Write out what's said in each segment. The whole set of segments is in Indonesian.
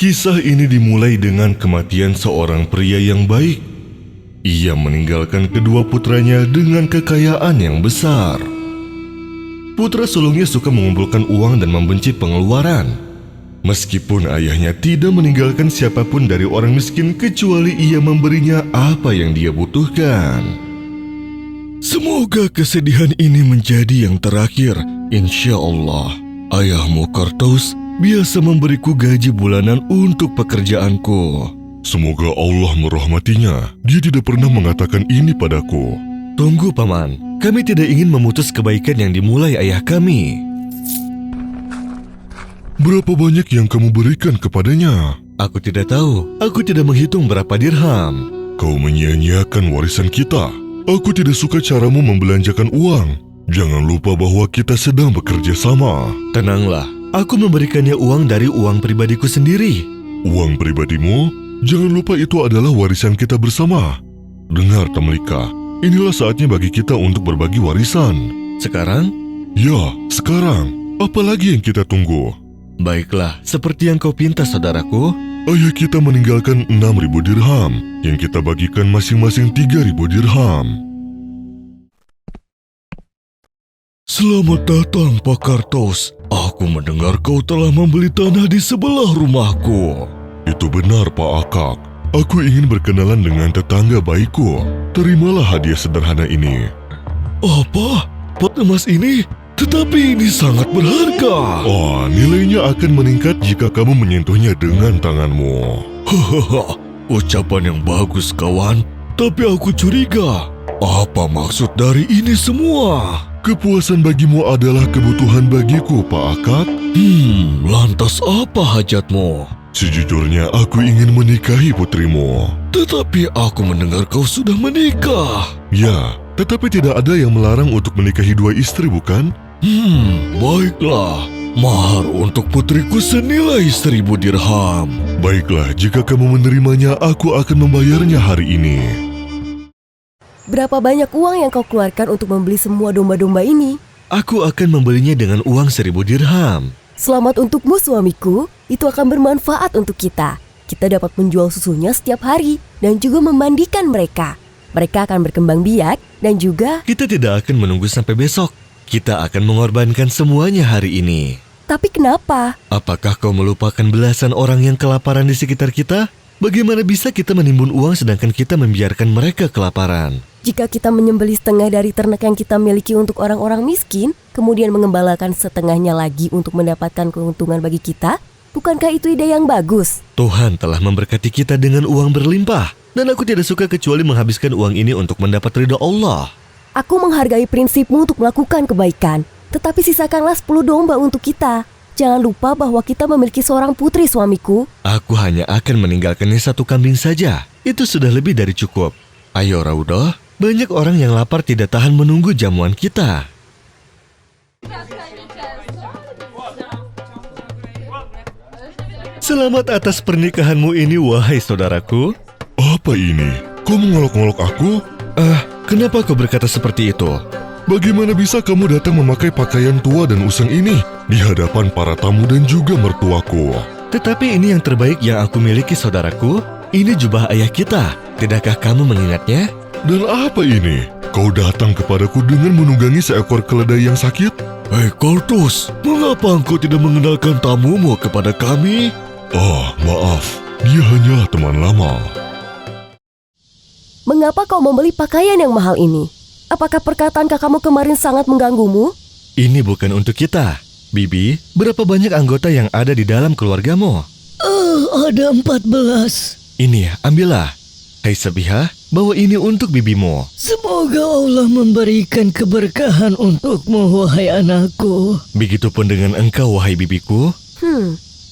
Kisah ini dimulai dengan kematian seorang pria yang baik. Ia meninggalkan kedua putranya dengan kekayaan yang besar. Putra sulungnya suka mengumpulkan uang dan membenci pengeluaran. Meskipun ayahnya tidak meninggalkan siapapun dari orang miskin kecuali ia memberinya apa yang dia butuhkan. Semoga kesedihan ini menjadi yang terakhir, insya Allah. Ayahmu Kartos biasa memberiku gaji bulanan untuk pekerjaanku. Semoga Allah merahmatinya. Dia tidak pernah mengatakan ini padaku. Tunggu, Paman. Kami tidak ingin memutus kebaikan yang dimulai ayah kami. Berapa banyak yang kamu berikan kepadanya? Aku tidak tahu. Aku tidak menghitung berapa dirham. Kau menyia-nyiakan warisan kita. Aku tidak suka caramu membelanjakan uang. Jangan lupa bahwa kita sedang bekerja sama. Tenanglah. Aku memberikannya uang dari uang pribadiku sendiri. Uang pribadimu? Jangan lupa itu adalah warisan kita bersama. Dengar, Tamlika. Inilah saatnya bagi kita untuk berbagi warisan. Sekarang? Ya, sekarang. Apalagi yang kita tunggu? Baiklah, seperti yang kau pinta, saudaraku. Ayah kita meninggalkan 6.000 dirham, yang kita bagikan masing-masing 3.000 dirham. Selamat datang, Pak Kartos. Aku mendengar kau telah membeli tanah di sebelah rumahku. Itu benar, Pak Akak. Aku ingin berkenalan dengan tetangga baikku. Terimalah hadiah sederhana ini. Apa? Pot emas ini? Tetapi ini sangat berharga. Nilainya akan meningkat jika kamu menyentuhnya dengan tanganmu. Hahaha, ucapan yang bagus, kawan. Tapi aku curiga. Apa maksud dari ini semua? Kepuasan bagimu adalah kebutuhan bagiku, Pak Akak. Lantas apa hajatmu? Sejujurnya aku ingin menikahi putrimu. Tetapi aku mendengar kau sudah menikah. Ya, tetapi tidak ada yang melarang untuk menikahi dua istri, bukan? Baiklah. Mahar untuk putriku senilai 1.000 dirham. Baiklah, jika kamu menerimanya, aku akan membayarnya hari ini. Berapa banyak uang yang kau keluarkan untuk membeli semua domba-domba ini? Aku akan membelinya dengan uang 1.000 dirham. Selamat untukmu, suamiku. Itu akan bermanfaat untuk kita. Kita dapat menjual susunya setiap hari dan juga memandikan mereka. Mereka akan berkembang biak dan juga... Kita tidak akan menunggu sampai besok. Kita akan mengorbankan semuanya hari ini. Tapi kenapa? Apakah kau melupakan belasan orang yang kelaparan di sekitar kita? Bagaimana bisa kita menimbun uang sedangkan kita membiarkan mereka kelaparan? Jika kita menyembelih setengah dari ternak yang kita miliki untuk orang-orang miskin, kemudian mengembalakan setengahnya lagi untuk mendapatkan keuntungan bagi kita, bukankah itu ide yang bagus? Tuhan telah memberkati kita dengan uang berlimpah, dan aku tidak suka kecuali menghabiskan uang ini untuk mendapat ridha Allah. Aku menghargai prinsipmu untuk melakukan kebaikan, tetapi sisakanlah 10 domba untuk kita. Jangan lupa bahwa kita memiliki seorang putri, suamiku. Aku hanya akan meninggalkannya 1 kambing saja. Itu sudah lebih dari cukup. Ayo, Raudah. Banyak orang yang lapar tidak tahan menunggu jamuan kita. Selamat atas pernikahanmu ini, wahai saudaraku. Apa ini? Kau mengolok-olok aku? Kenapa kau berkata seperti itu? Bagaimana bisa kamu datang memakai pakaian tua dan usang ini di hadapan para tamu dan juga mertuaku? Tetapi ini yang terbaik yang aku miliki, saudaraku. Ini jubah ayah kita. Tidakkah kamu mengingatnya? Dan apa ini? Kau datang kepadaku dengan menunggangi seekor keledai yang sakit? Hei Kartos, mengapa engkau tidak mengenalkan tamumu kepada kami? Maaf. Dia hanyalah teman lama. Mengapa kau membeli pakaian yang mahal ini? Apakah perkataan kakakmu kemarin sangat mengganggumu? Ini bukan untuk kita. Bibi, berapa banyak anggota yang ada di dalam keluargamu? Ada 14. Ini, ambillah. Hai Sabihah, bawa ini untuk bibimu. Semoga Allah memberikan keberkahan untukmu, wahai anakku. Begitupun dengan engkau, wahai bibiku.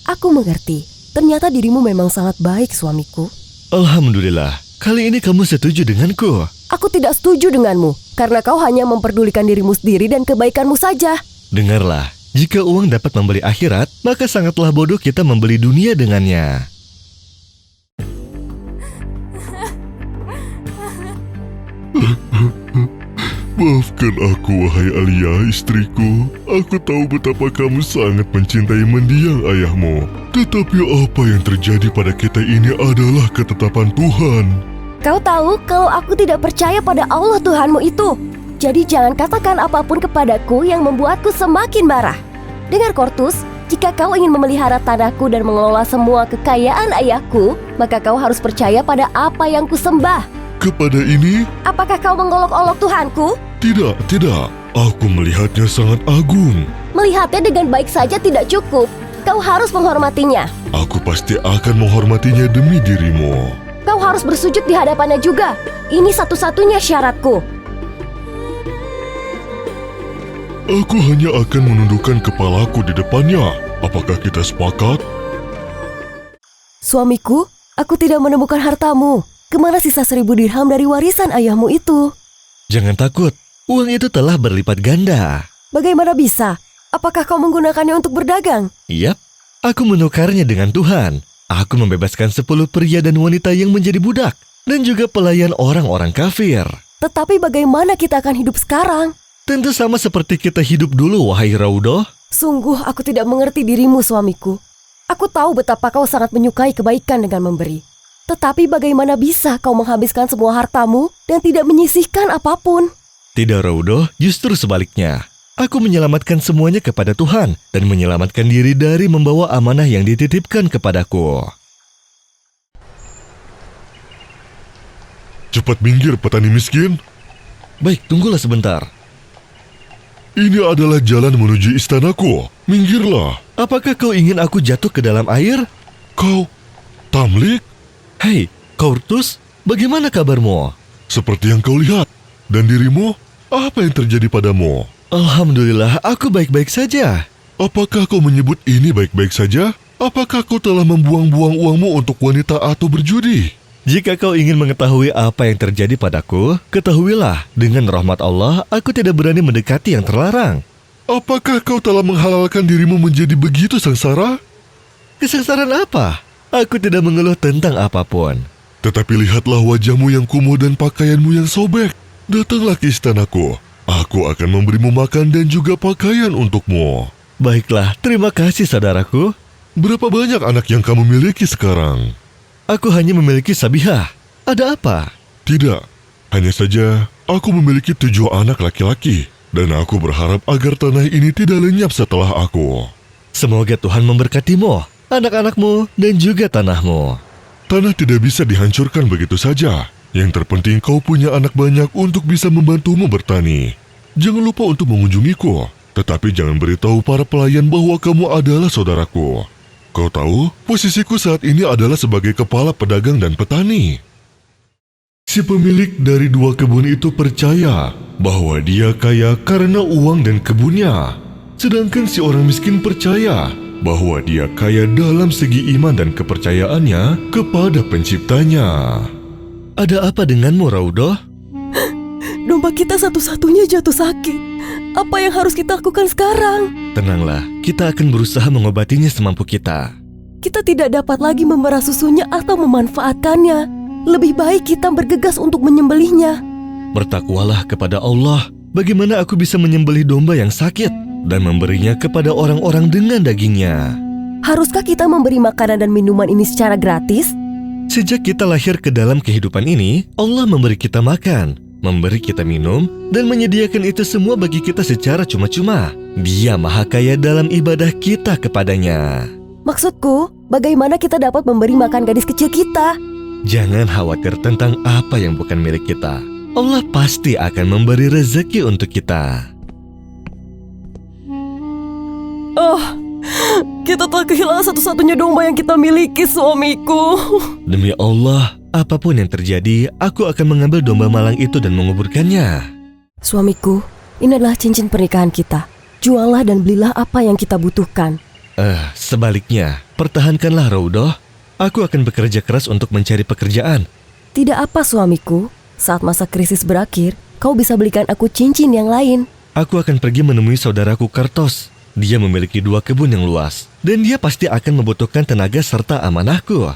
Aku mengerti. Ternyata dirimu memang sangat baik, suamiku. Alhamdulillah, kali ini kamu setuju denganku. Aku tidak setuju denganmu, karena kau hanya memperdulikan dirimu sendiri dan kebaikanmu saja. Dengarlah, jika uang dapat membeli akhirat, maka sangatlah bodoh kita membeli dunia dengannya. Maafkan aku, wahai Alia, istriku. Aku tahu betapa kamu sangat mencintai mendiang ayahmu. Tetapi apa yang terjadi pada kita ini adalah ketetapan Tuhan. Kau tahu kalau aku tidak percaya pada Allah Tuhanmu itu. Jadi jangan katakan apapun kepadaku yang membuatku semakin marah. Dengar Kortus, jika kau ingin memelihara tanahku dan mengelola semua kekayaan ayahku, maka kau harus percaya pada apa yang kusembah. Kepada ini, Apakah kau mengolok-olok Tuhanku? tidak. Aku melihatnya sangat agung. Melihatnya dengan baik saja tidak cukup. Kau harus menghormatinya. Aku pasti akan menghormatinya demi dirimu. Kau harus bersujud di hadapannya juga. Ini satu-satunya syaratku. Aku hanya akan menundukkan kepalaku di depannya. Apakah kita sepakat? Suamiku, aku tidak menemukan hartamu. Kemana sisa 1.000 dirham dari warisan ayahmu itu? Jangan takut, uang itu telah berlipat ganda. Bagaimana bisa? Apakah kau menggunakannya untuk berdagang? Yap, aku menukarnya dengan Tuhan. Aku membebaskan 10 pria dan wanita yang menjadi budak. Dan juga pelayan orang-orang kafir. Tetapi bagaimana kita akan hidup sekarang? Tentu sama seperti kita hidup dulu, wahai Raudoh. Sungguh aku tidak mengerti dirimu, suamiku. Aku tahu betapa kau sangat menyukai kebaikan dengan memberi. Tetapi bagaimana bisa kau menghabiskan semua hartamu dan tidak menyisihkan apapun? Tidak, Raudoh, justru sebaliknya. Aku menyelamatkan semuanya kepada Tuhan dan menyelamatkan diri dari membawa amanah yang dititipkan kepadaku. Cepat minggir, petani miskin. Baik, tunggulah sebentar. Ini adalah jalan menuju istanaku. Minggirlah. Apakah kau ingin aku jatuh ke dalam air? Kau, Tamlik? Hei, Kortus, bagaimana kabarmu? Seperti yang kau lihat. Dan dirimu, apa yang terjadi padamu? Alhamdulillah, aku baik-baik saja. Apakah kau menyebut ini baik-baik saja? Apakah kau telah membuang-buang uangmu untuk wanita atau berjudi? Jika kau ingin mengetahui apa yang terjadi padaku, ketahuilah, dengan rahmat Allah, aku tidak berani mendekati yang terlarang. Apakah kau telah menghalalkan dirimu menjadi begitu sengsara? Kesengsaraan apa? Aku tidak mengeluh tentang apapun. Tetapi lihatlah wajahmu yang kumuh dan pakaianmu yang sobek. Datanglah ke istanaku. Aku akan memberimu makan dan juga pakaian untukmu. Baiklah, terima kasih saudaraku. Berapa banyak anak yang kamu miliki sekarang? Aku hanya memiliki Sabihah. Ada apa? Tidak, hanya saja aku memiliki 7 anak laki-laki. Dan aku berharap agar tanah ini tidak lenyap setelah aku. Semoga Tuhan memberkatimu, anak-anakmu, dan juga tanahmu. Tanah tidak bisa dihancurkan begitu saja. Yang terpenting kau punya anak banyak untuk bisa membantumu bertani. Jangan lupa untuk mengunjungiku. Tetapi jangan beritahu para pelayan bahwa kamu adalah saudaraku. Kau tahu, posisiku saat ini adalah sebagai kepala pedagang dan petani. Si pemilik dari 2 kebun itu percaya bahwa dia kaya karena uang dan kebunnya. Sedangkan si orang miskin percaya bahwa dia kaya dalam segi iman dan kepercayaannya kepada penciptanya. Ada apa denganmu, Raudoh? Domba kita satu-satunya jatuh sakit. Apa yang harus kita lakukan sekarang? Tenanglah, kita akan berusaha mengobatinya semampu kita. Kita tidak dapat lagi memerah susunya atau memanfaatkannya. Lebih baik kita bergegas untuk menyembelihnya. Bertakwalah kepada Allah. Bagaimana aku bisa menyembelih domba yang sakit dan memberinya kepada orang-orang dengan dagingnya? Haruskah kita memberi makanan dan minuman ini secara gratis? Sejak kita lahir ke dalam kehidupan ini, Allah memberi kita makan, memberi kita minum, dan menyediakan itu semua bagi kita secara cuma-cuma. Dia maha kaya dalam ibadah kita kepadanya. Maksudku, bagaimana kita dapat memberi makan gadis kecil kita? Jangan khawatir tentang apa yang bukan milik kita. Allah pasti akan memberi rezeki untuk kita. Oh, kita telah kehilangan satu-satunya domba yang kita miliki, suamiku. Demi Allah, apapun yang terjadi, aku akan mengambil domba malang itu dan menguburkannya. Suamiku, ini adalah cincin pernikahan kita. Juallah dan belilah apa yang kita butuhkan. Sebaliknya, pertahankanlah Raudoh. Aku akan bekerja keras untuk mencari pekerjaan. Tidak apa, suamiku. Saat masa krisis berakhir, kau bisa belikan aku cincin yang lain. Aku akan pergi menemui saudaraku Kartos. Dia memiliki 2 kebun yang luas, dan dia pasti akan membutuhkan tenaga serta amanahku.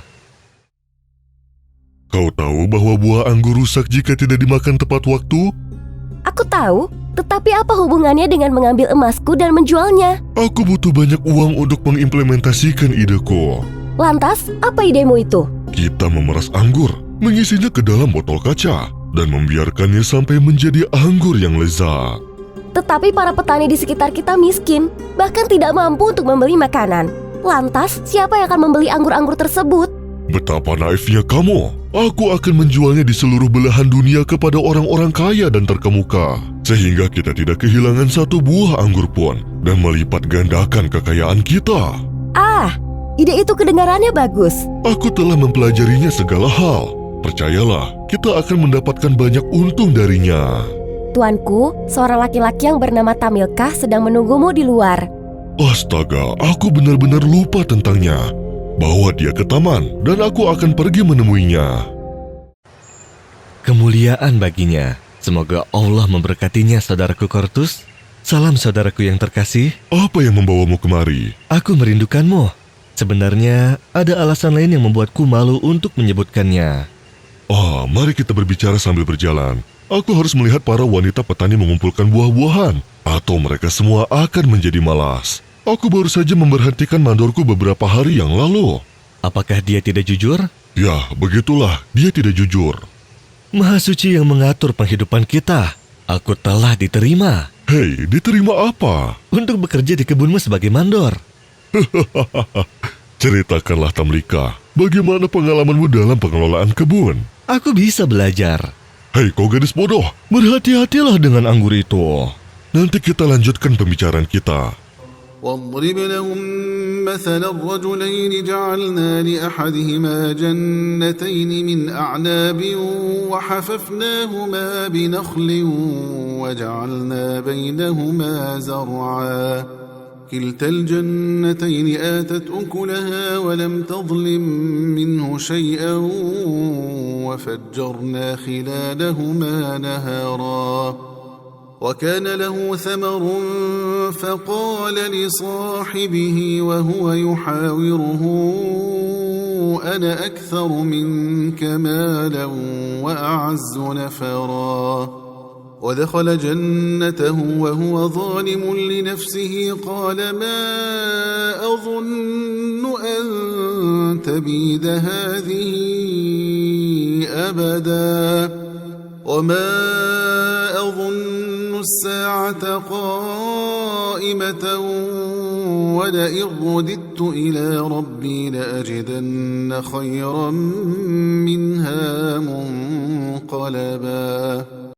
Kau tahu bahwa buah anggur rusak jika tidak dimakan tepat waktu? Aku tahu, tetapi apa hubungannya dengan mengambil emasku dan menjualnya? Aku butuh banyak uang untuk mengimplementasikan ideku. Lantas, apa idemu itu? Kita memeras anggur, mengisinya ke dalam botol kaca, dan membiarkannya sampai menjadi anggur yang lezat. Tetapi para petani di sekitar kita miskin, bahkan tidak mampu untuk membeli makanan. Lantas, siapa yang akan membeli anggur-anggur tersebut? Betapa naifnya kamu. Aku akan menjualnya di seluruh belahan dunia kepada orang-orang kaya dan terkemuka. Sehingga kita tidak kehilangan satu buah anggur pun dan melipat gandakan kekayaan kita. Ah, ide itu kedengarannya bagus. Aku telah mempelajarinya segala hal. Percayalah, kita akan mendapatkan banyak untung darinya. Tuanku, seorang laki-laki yang bernama Tamilkah sedang menunggumu di luar. Astaga, aku benar-benar lupa tentangnya. Bawa dia ke taman dan aku akan pergi menemuinya. Kemuliaan baginya. Semoga Allah memberkatinya, saudaraku Kortus. Salam saudaraku yang terkasih. Apa yang membawamu kemari? Aku merindukanmu. Sebenarnya ada alasan lain yang membuatku malu untuk menyebutkannya. Mari kita berbicara sambil berjalan. Aku harus melihat para wanita petani mengumpulkan buah-buahan, atau mereka semua akan menjadi malas. Aku baru saja memberhentikan mandorku beberapa hari yang lalu. Apakah dia tidak jujur? Ya, begitulah, dia tidak jujur. Maha Suci yang mengatur penghidupan kita. Aku telah diterima Hei, diterima apa? untuk bekerja di kebunmu sebagai mandor. Ceritakanlah Tamlika, bagaimana pengalamanmu dalam pengelolaan kebun? Aku bisa belajar. Hei, kau gadis bodoh, Berhati-hatilah dengan anggur itu. nanti kita lanjutkan pembicaraan kita. واضرب لهم مثل الرجلين جعلنا لأحدهما جنتين من أعناب وحففناهما بنخل وجعلنا بينهما زرعا كلتا الجنتين آتت أكلها ولم تظلم منه شيئا وفجرنا خلالهما نهرا وكان له ثمر فقال لصاحبه وهو يحاوره أنا أكثر منك مالا وأعز نفرا ودخل جنته وهو ظالم لنفسه قال ما أظن أن تبيد هذه أبدا وما أظن الساعة قائمة ولئن رددت إلى ربي لأجدن خيرا منها منقلبا